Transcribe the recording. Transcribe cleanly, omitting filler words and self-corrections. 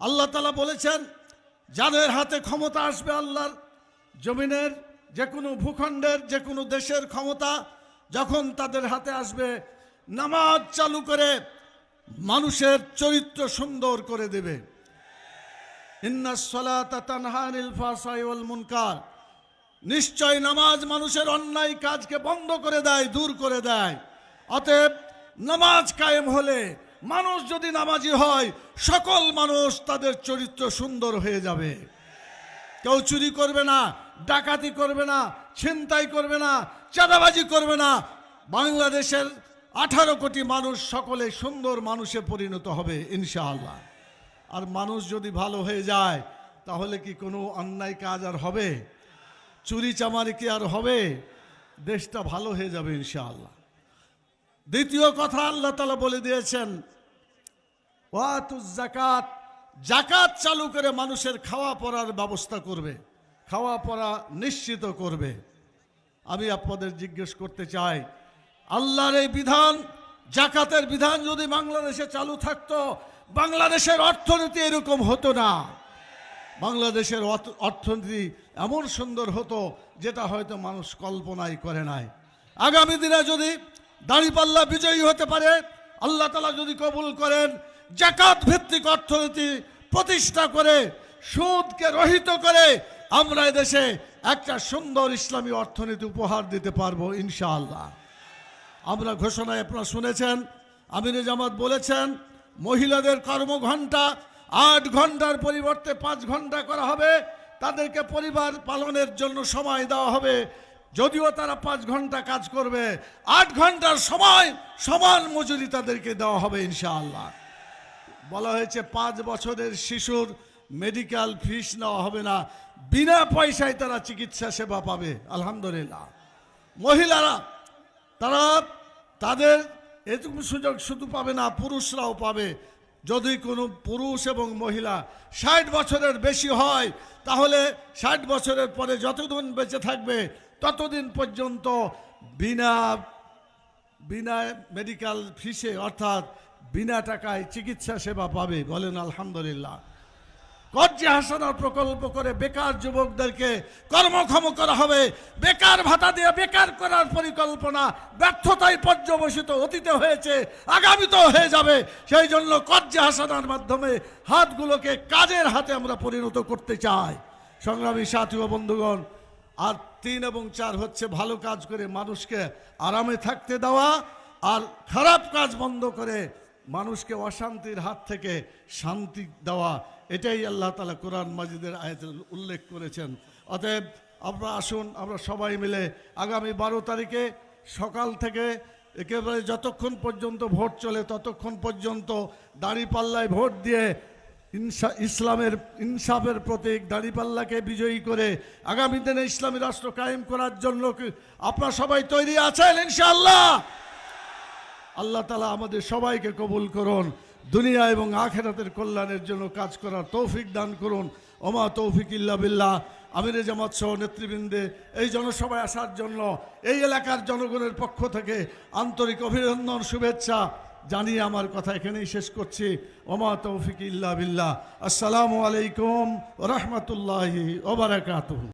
আল্লাহ তাআলা বলেছেন, যাদের হাতে ক্ষমতা আসবে আল্লাহর জমিনের যে কোনো ভূখণ্ডের যে কোনো দেশের ক্ষমতা যখন তাদের হাতে আসবে, নামাজ চালু করে মানুষের চরিত্র সুন্দর করে দেবে। ইন্নাস সালাতা তানহা আনিল ফাহশাই ওয়াল মুনকার, নিশ্চয় নামাজ মানুষের অন্যায় কাজকে বন্ধ করে দেয়, দূর করে দেয়। অতএব নামাজ কায়েম হলে, মানুষ যদি নামাজি হয়, সকল মানুষ তাদের চরিত্র সুন্দর হয়ে যাবে। কেউ চুরি করবে না, ডাকাতি করবে না, ছিনতাই করবে না, চাঁদাবাজি করবে না। বাংলাদেশের 18 কোটি মানুষ সকলে সুন্দর মানুষে পরিণত হবে ইনশাআল্লাহ। আর মানুষ যদি ভালো হয়ে যায়, তাহলে কি কোনো অন্যায় কাজ আর হবে? চুরি চামারি কি আর হবে? দেশটা ভালো হয়ে যাবে ইনশাআল্লাহ। দ্বিতীয় কথা আল্লাহ তাআলা বলে দিয়েছেন, ওয়াতুজ যাকাত, যাকাত চালু করে মানুষের খাওয়া পরার ব্যবস্থা করবে, খাওয়া পরা নিশ্চিত করবে। আমি আপনাদের জিজ্ঞেস করতে চাই, আল্লাহর এই বিধান, যাকাতের বিধান যদি বাংলাদেশে চালু থাকতো, বাংলাদেশের অর্থনীতি এরকম হতো না। বাংলাদেশের অর্থনীতি এমন সুন্দর হতো যেটা হয়তো মানুষ কল্পনাই করে নাই। আগামী দিনে যদি দাঁড়িপাল্লা বিজয়ী হতে পারে, আল্লাহ তাআলা যদি কবুল করেন, যাকাত ভিত্তিক অর্থনীতি প্রতিষ্ঠা করে সুদকে রহিত করে আমরা এদেশে একটা সুন্দর ইসলামী অর্থনীতি উপহার দিতে পারবো ইনশাআল্লাহ। আমরা ঘোষণায় আপনারা শুনেছেন, আমিরে জামাত বলেছেন মহিলাদের কর্মঘণ্টা 8 ঘন্টার পরিবর্তে 5 ঘন্টা করা হবে। তাদেরকে পরিবার পালনের জন্য সময় দেওয়া হবে। যদিও তারা 5 ঘন্টা কাজ করবে, 8 ঘন্টার সময় সমান মজুরি তাদেরকে দেওয়া হবে ইনশাআল্লাহ। বলা হয়েছে 5 বছরের শিশুর মেডিকেল ফিস নেওয়া হবে না, বিনা পয়সায় তারা চিকিৎসা সেবা পাবে আলহামদুলিল্লাহ। মহিলারা তারা তাদের এটুকু সুযোগ শুধু পাবে না, পুরুষরাও পাবে। যদি কোনো পুরুষ এবং মহিলা 60 বছরের বেশি হয়, তাহলে 60 বছরের পরে যতদিন বেঁচে থাকবে ততদিন পর্যন্ত বিনা মেডিকেল ফিসে, অর্থাৎ বিনা টাকায় চিকিৎসা সেবা পাবে। বলেন আলহামদুলিল্লাহ। কর্জে হাসানার প্রকল্প করে বেকার যুবকদেরকে কর্মক্ষম করা হবে। বেকার ভাতা দিয়ে বেকার করার পরিকল্পনা ব্যর্থতায় পর্যবসিত, অতীতে হয়েছে, আগামীতেও হয়ে যাবে। সেই জন্য কর্জে হাসানার মাধ্যমে হাতগুলোকে কাজের হাতে আমরা পরিণত করতে চাই। সংগ্রামী সাথী ও বন্ধুগণ, আর 3 এবং 4 হচ্ছে ভালো কাজ করে মানুষকে আরামে থাকতে দেওয়া, আর খারাপ কাজ বন্ধ করে মানুষকে অশান্তির হাত থেকে শান্তি দেওয়া। এটাই আল্লাহ তাআলা কোরআন মাজিদের আয়াতে উল্লেখ করেছেন। অতএব আমরা আসুন, আমরা সবাই মিলে আগামী 12 তারিখে সকাল থেকে একেবারে যতক্ষণ পর্যন্ত ভোট চলে ততক্ষণ পর্যন্ত দাঁড়িপাল্লায় ভোট দিয়ে ইসলামের ইনসাফের প্রতীক দাঁড়িপাল্লাকে বিজয়ী করে আগামী দিনে ইসলামী রাষ্ট্র কায়েম করার জন্য আপনারা সবাই তৈরি আছেন ইনশাআল্লাহ? আল্লাহ তাআলা আমাদের সবাইকে কবুল করুন, দুনিয়া এবং আখিরাতের কল্যাণের জন্য কাজ করার তৌফিক দান করুন। ওমা তৌফিক ইল্লা বিল্লাহ। আমিরে জামাত সহ নেতৃবৃন্দে এই জনসভায় আসার জন্য এই এলাকার জনগণের পক্ষ থেকে আন্তরিক অভিনন্দন, শুভেচ্ছা জানিয়ে আমার কথা এখানেই শেষ করছি। ওমা তৌফিক ইল্লা বিল্লাহ। আসসালামু আলাইকুম ওয়া রাহমাতুল্লাহি ওয়া বারাকাতুহু।